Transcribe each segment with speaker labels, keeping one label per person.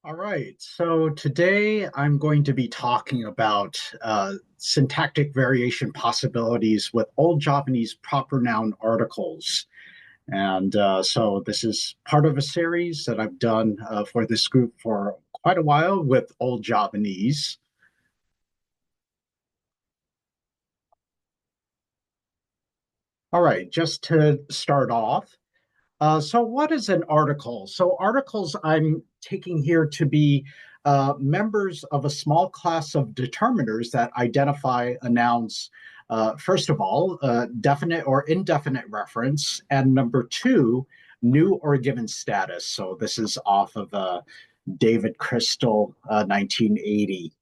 Speaker 1: All right, so today I'm going to be talking about syntactic variation possibilities with Old Javanese proper noun articles. And so this is part of a series that I've done for this group for quite a while with Old Javanese. All right, just to start off, so what is an article? So articles I'm taking here to be members of a small class of determiners that identify a noun's, first of all, definite or indefinite reference, and number two, new or given status. So this is off of David Crystal, 1980.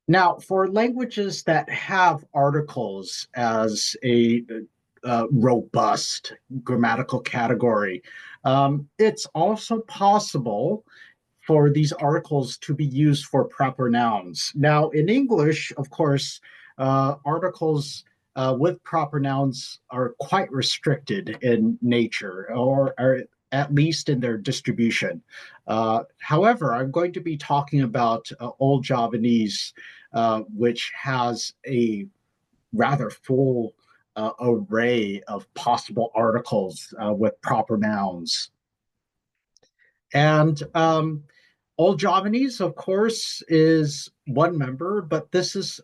Speaker 1: Now, for languages that have articles as a robust grammatical category, it's also possible for these articles to be used for proper nouns. Now, in English, of course, articles with proper nouns are quite restricted in nature, or at least in their distribution. However, I'm going to be talking about Old Javanese, which has a rather full array of possible articles with proper nouns. And Old Javanese, of course, is one member, but this is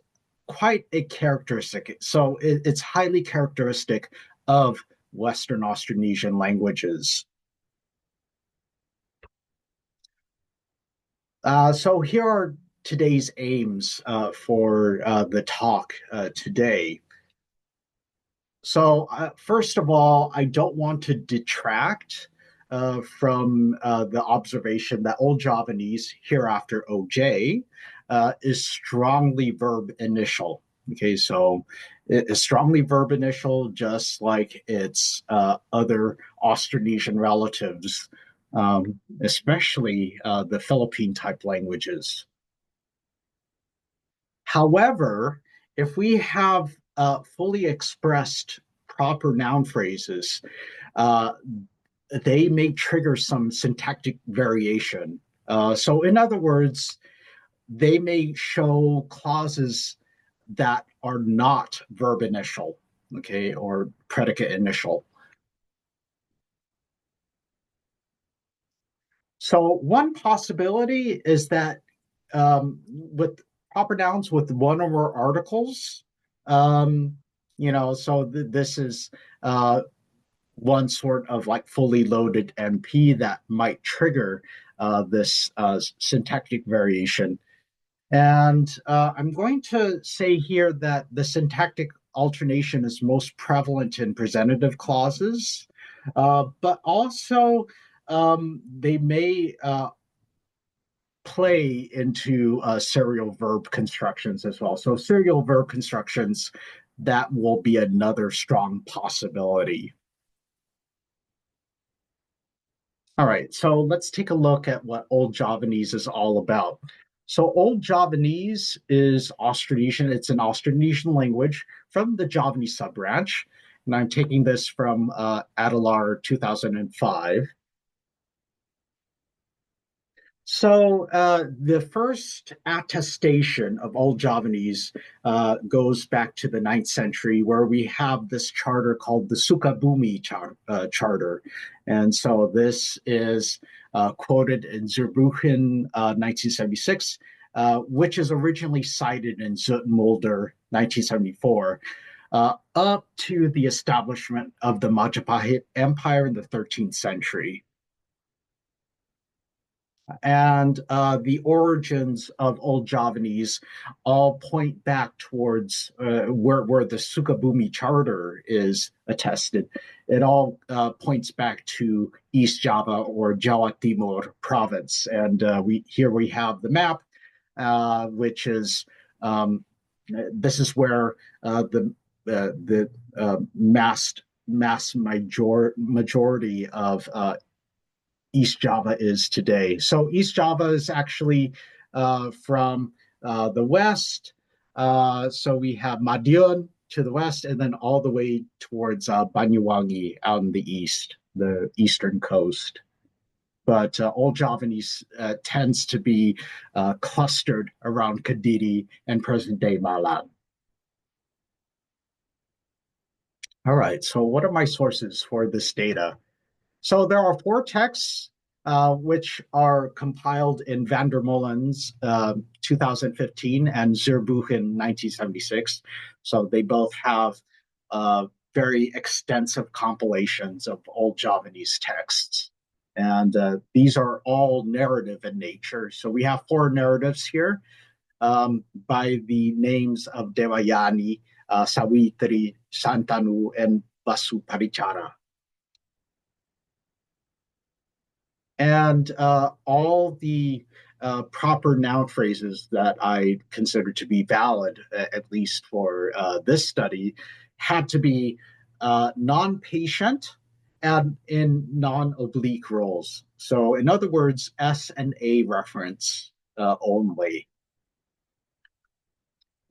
Speaker 1: quite a characteristic. So it's highly characteristic of Western Austronesian languages. So here are today's aims for the talk today. So, first of all, I don't want to detract from the observation that Old Javanese, hereafter OJ, is strongly verb initial. Okay, so it is strongly verb initial, just like its other Austronesian relatives, especially the Philippine type languages. However, if we have fully expressed proper noun phrases, uh, they may trigger some syntactic variation. So, in other words, they may show clauses that are not verb initial, okay, or predicate initial. So, one possibility is that with proper nouns with one or more articles, um, so this is one sort of like fully loaded MP that might trigger this syntactic variation. And I'm going to say here that the syntactic alternation is most prevalent in presentative clauses, but also they may play into serial verb constructions as well. So, serial verb constructions, that will be another strong possibility. All right, so let's take a look at what Old Javanese is all about. So, Old Javanese is Austronesian. It's an Austronesian language from the Javanese subbranch. And I'm taking this from Adelar 2005. So the first attestation of Old Javanese goes back to the ninth century, where we have this charter called the Sukabumi Charter. And so this is quoted in Zurbuchen 1976, which is originally cited in Zoetmulder 1974. Up to the establishment of the Majapahit Empire in the 13th century. And the origins of Old Javanese all point back towards where the Sukabumi Charter is attested. It all points back to East Java or Jawa Timur province, and we have the map, which is this is where the mass majority of East Java is today. So East Java is actually from the west. So we have Madiun to the west, and then all the way towards Banyuwangi out in the east, the eastern coast. but Old Javanese tends to be clustered around Kadiri and present-day Malang. All right, so what are my sources for this data? So there are four texts which are compiled in van der Molen's 2015 and Zeerboek in 1976. So they both have very extensive compilations of old Javanese texts. And these are all narrative in nature. So we have four narratives here by the names of Devayani, Sawitri, Santanu, and Vasuparichara. And all the proper noun phrases that I consider to be valid, at least for this study, had to be non-patient and in non-oblique roles. So, in other words, S and A reference only.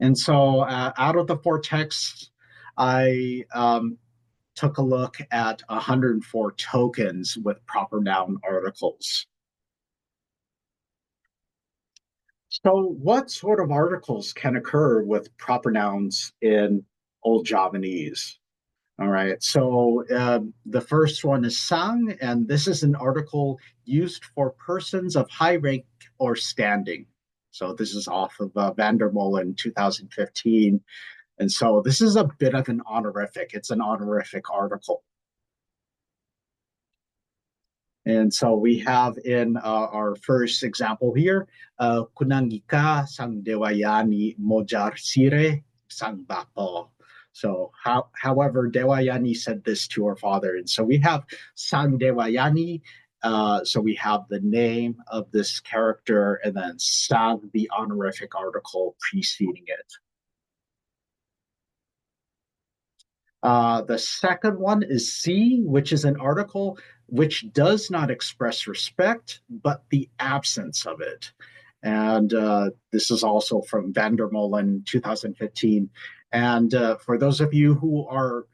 Speaker 1: And so, out of the four texts, I took a look at 104 tokens with proper noun articles. So, what sort of articles can occur with proper nouns in Old Javanese? All right, so the first one is sang, and this is an article used for persons of high rank or standing. So, this is off of Van der Molen 2015. And so, this is a bit of an honorific. It's an honorific article. And so we have in our first example here, kunangika sang dewayani mojar sire sang bapo. So however, Dewayani said this to her father. And so we have sang dewayani. So we have the name of this character and then sang, the honorific article preceding it. The second one is C, which is an article which does not express respect, but the absence of it. And this is also from Van der Molen 2015. And for those of you who are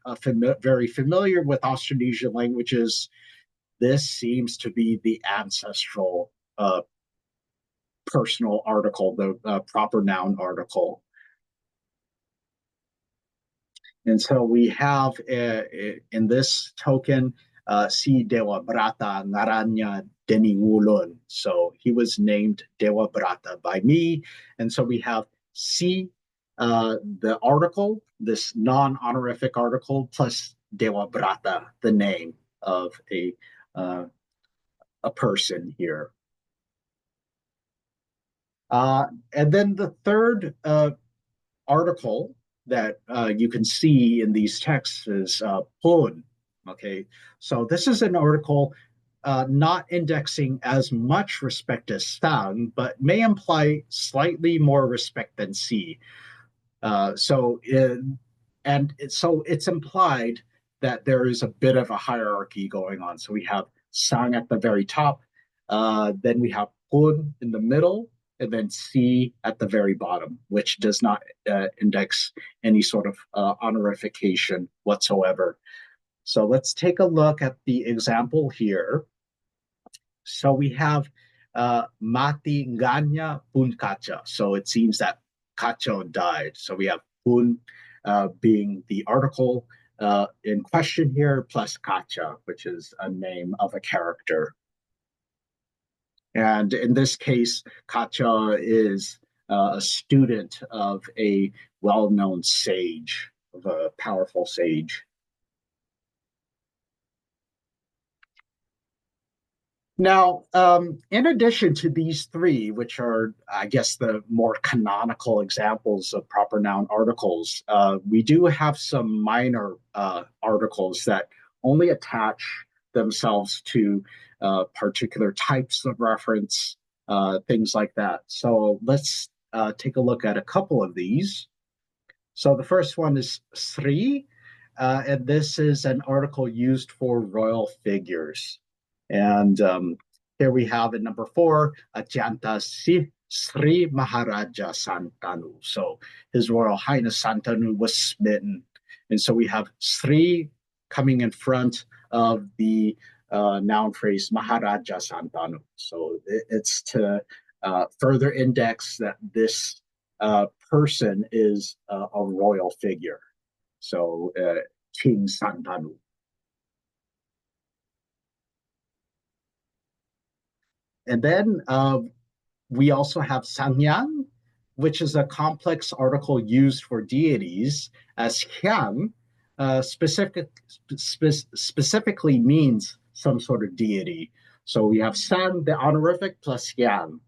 Speaker 1: very familiar with Austronesian languages, this seems to be the ancestral personal article, the proper noun article. And so we have in this token, si Dewa Brata Naranya Deniwulun. So he was named Dewa Brata by me. And so we have si, the article, this non-honorific article, plus Dewa Brata, the name of a person here. And then the third article that you can see in these texts is pun. Okay, so this is an article not indexing as much respect as sang, but may imply slightly more respect than si. So it's implied that there is a bit of a hierarchy going on. So we have sang at the very top, then we have pun in the middle, and then si at the very bottom, which does not index any sort of honorification whatsoever. So let's take a look at the example here. So we have mati nganya pun kacha. So it seems that kacha died. So we have pun being the article in question here, plus kacha, which is a name of a character. And in this case, Kacha is a student of a well-known sage, of a powerful sage. Now, in addition to these three, which are, I guess, the more canonical examples of proper noun articles, we do have some minor articles that only attach themselves to particular types of reference, things like that. So let's take a look at a couple of these. So the first one is Sri, and this is an article used for royal figures. And here we have in number 4, Ajanta Sri Maharaja Santanu. So His Royal Highness Santanu was smitten. And so we have Sri coming in front of the noun phrase Maharaja Santanu. So it's to further index that this person is a royal figure. So King Santanu. And then we also have Sangyang, which is a complex article used for deities, as Hyang specifically means some sort of deity. So we have Sang, the honorific, plus Hyang.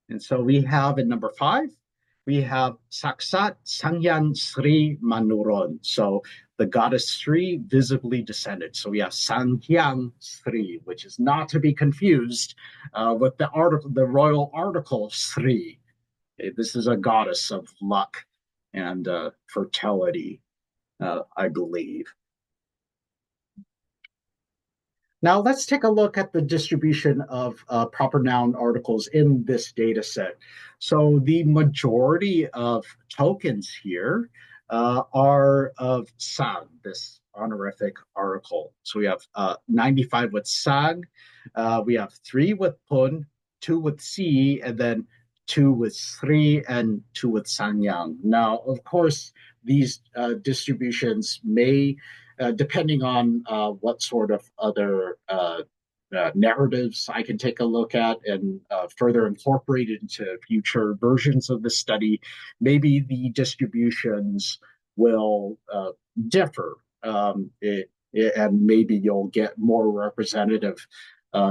Speaker 1: And so we have in number 5, we have Saksat Sangyan Sri Manuron. So the goddess Sri visibly descended. So we have Sangyang Sri, which is not to be confused with the article, the royal article Sri. Okay, this is a goddess of luck and fertility, I believe. Now let's take a look at the distribution of proper noun articles in this data set. So the majority of tokens here are of sang, this honorific article. So we have 95 with sang, we have 3 with pun, 2 with si, and then 2 with sri, and 2 with sangyang. Now, of course, these distributions may depending on what sort of other narratives I can take a look at and further incorporate into future versions of the study, maybe the distributions will differ. And maybe you'll get more representative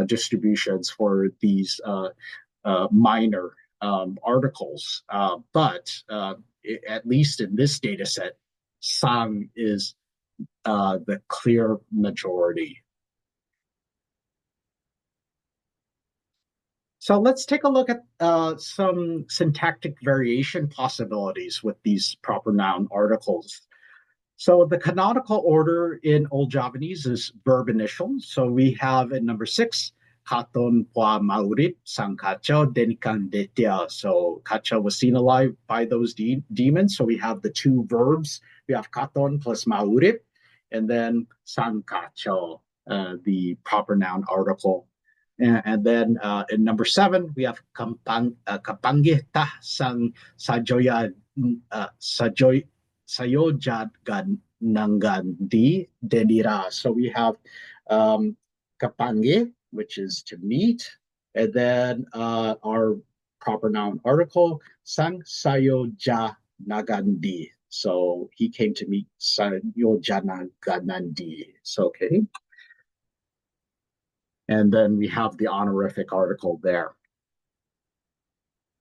Speaker 1: distributions for these minor articles. But at least in this data set, Sang is the clear majority. So let's take a look at some syntactic variation possibilities with these proper noun articles. So the canonical order in Old Javanese is verb initial. So we have in number 6, katon pua maurit sang kacho denikan detia. So kacha was seen alive by those demons. So we have the 2 verbs. We have katon plus maurit, and then sang kacho, the proper noun article. And then in number 7, we have kapangih tah sang sajoya sayojad nanggandi denira. So we have kapange, which is to meet, and then our proper noun article, sang sayoja nagandi. So he came to meet sayoja naganandi. So okay. And then we have the honorific article there.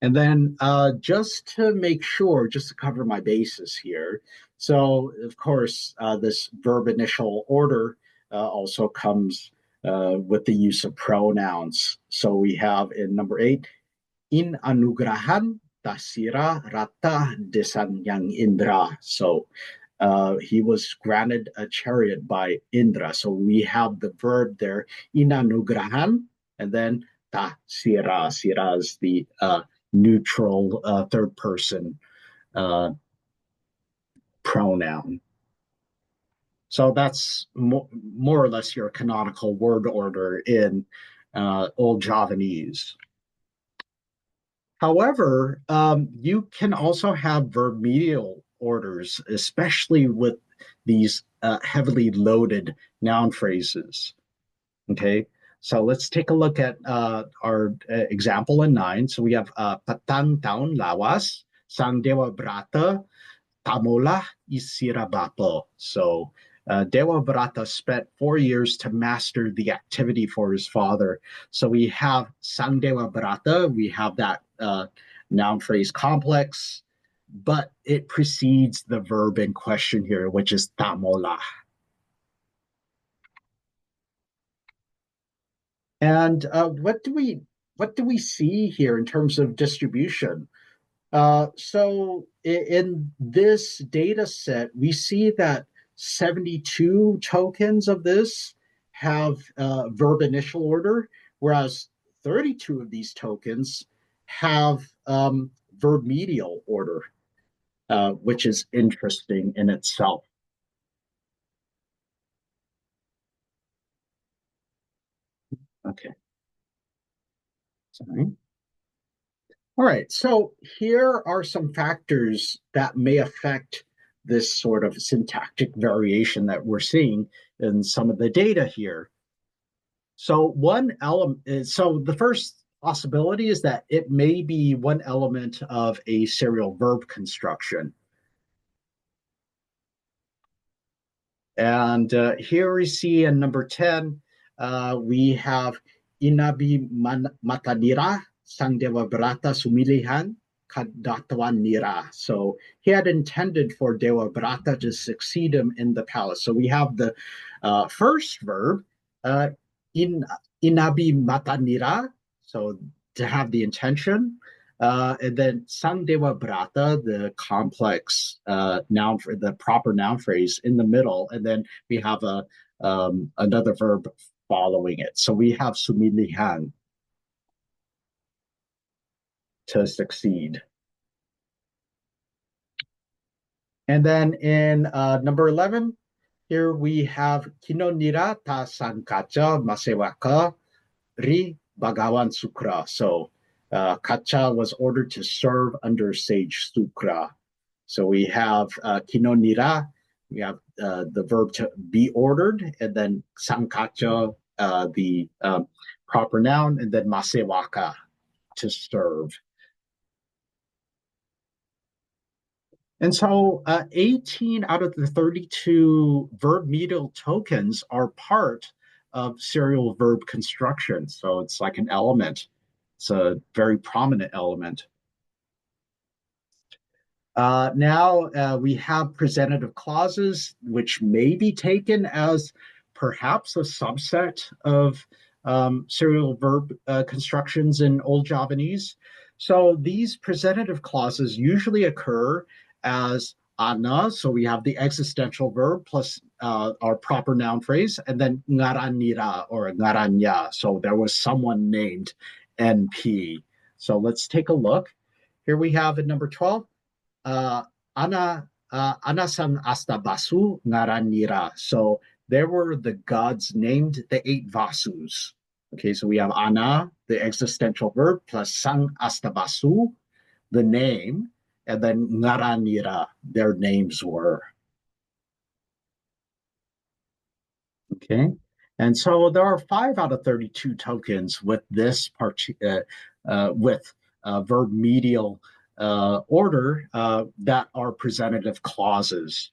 Speaker 1: And then just to make sure, just to cover my bases here, so of course, this verb initial order also comes with the use of pronouns. So we have in number 8, in anugrahan tasira rata desan yang Indra. So he was granted a chariot by Indra. So we have the verb there, inanugrahan, and then ta sira. Sira is the neutral third person pronoun. So that's more or less your canonical word order in Old Javanese. However, you can also have verb medial orders, especially with these heavily loaded noun phrases. Okay, so let's take a look at our example in 9. So we have patang taon lawas, sang dewa brata, tamolah isirabapo. So Dewa Brata spent 4 years to master the activity for his father. So we have Sang Dewa Brata, we have that noun phrase complex, but it precedes the verb in question here, which is tamolah. And what do we see here in terms of distribution? So in this data set, we see that 72 tokens of this have verb initial order, whereas 32 of these tokens have verb medial order, which is interesting in itself. Okay, sorry. All right, so here are some factors that may affect this sort of syntactic variation that we're seeing in some of the data here. So one element is, so the first possibility is that it may be one element of a serial verb construction. And here we see in number 10, we have Inabi Matanira Sang Dewa Brata Sumilihan Kadatawan Nira. So he had intended for Dewa Brata to succeed him in the palace. So we have the first verb, uh, in Inabi Matanira, so to have the intention. And then Sang Dewa Brata, the complex noun for the proper noun phrase in the middle, and then we have a another verb following it. So we have sumilihan, to succeed. And then in number 11, here we have kinonira ta sangkacha masewaka ri bagawan sukra. So Kacha was ordered to serve under Sage Sukra. So we have kinonira, we have the verb to be ordered, and then sangkacha, the proper noun, and then masewaka, to serve. And so 18 out of the 32 verb medial tokens are part of serial verb construction. So it's like an element. It's a very prominent element. Now we have presentative clauses, which may be taken as perhaps a subset of serial verb constructions in Old Javanese. So these presentative clauses usually occur as ana, so we have the existential verb plus our proper noun phrase, and then ngaranira or ngaranya. So there was someone named NP. So let's take a look. Here we have in number 12, uh, Anasan Asta Basu Naranira. So there were the gods named the 8 Vasus. Okay, so we have Ana, the existential verb, plus Sang Asta Basu, the name, and then Naranira, their names were. Okay, and so there are 5 out of 32 tokens with this part, with verb medial order that are presentative clauses.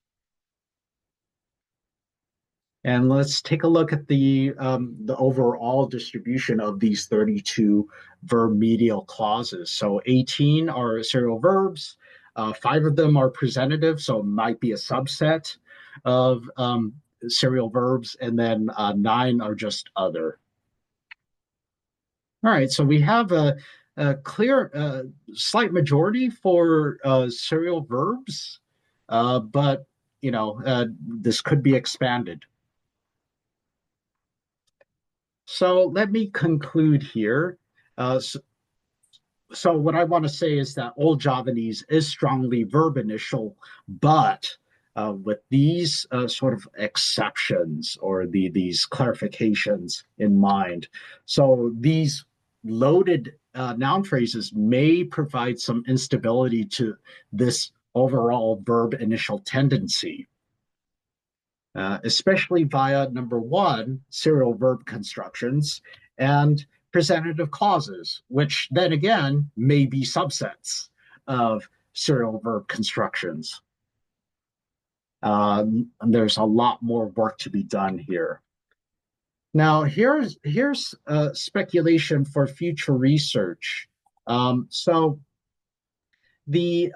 Speaker 1: And let's take a look at the overall distribution of these 32 verb medial clauses. So 18 are serial verbs, 5 of them are presentative, so it might be a subset of serial verbs, and then 9 are just other. All right, so we have a clear, slight majority for serial verbs, but this could be expanded. So let me conclude here. So what I want to say is that Old Javanese is strongly verb initial, but with these sort of exceptions or these clarifications in mind. So these loaded noun phrases may provide some instability to this overall verb initial tendency, especially via number 1, serial verb constructions, and presentative clauses, which then again may be subsets of serial verb constructions. And there's a lot more work to be done here. Now, here's speculation for future research. So the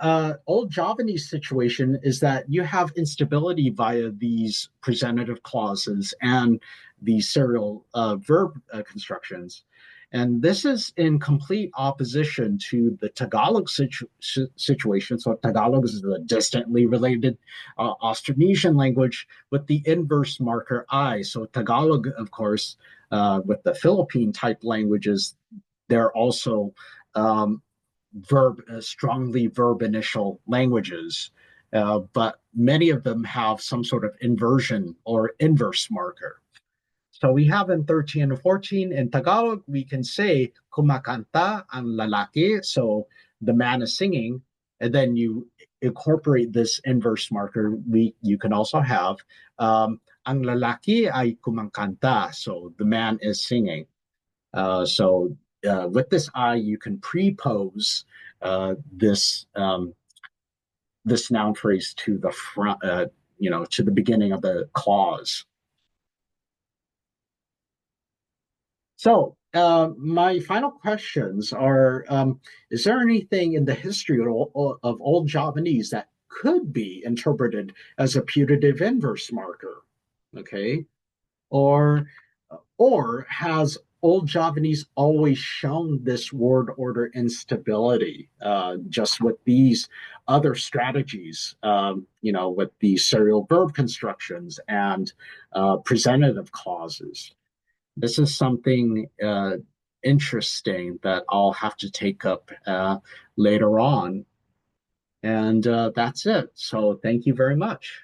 Speaker 1: Old Javanese situation is that you have instability via these presentative clauses and the serial verb constructions. And this is in complete opposition to the Tagalog situation. So Tagalog is a distantly related Austronesian language with the inverse marker I. So Tagalog, of course, with the Philippine type languages, they're also strongly verb initial languages, but many of them have some sort of inversion or inverse marker. So we have in 13 and 14 in Tagalog, we can say kumakanta ang lalaki. So the man is singing, and then you incorporate this inverse marker. You can also have ang lalaki ay kumangkanta. So the man is singing. So with this I, you can prepose this noun phrase to the front, to the beginning of the clause. So my final questions are: is there anything in the history of Old Javanese that could be interpreted as a putative inverse marker? Okay, or or has Old Javanese always shown this word order instability, just with these other strategies, with the serial verb constructions and presentative clauses? This is something interesting that I'll have to take up later on. And that's it. So thank you very much.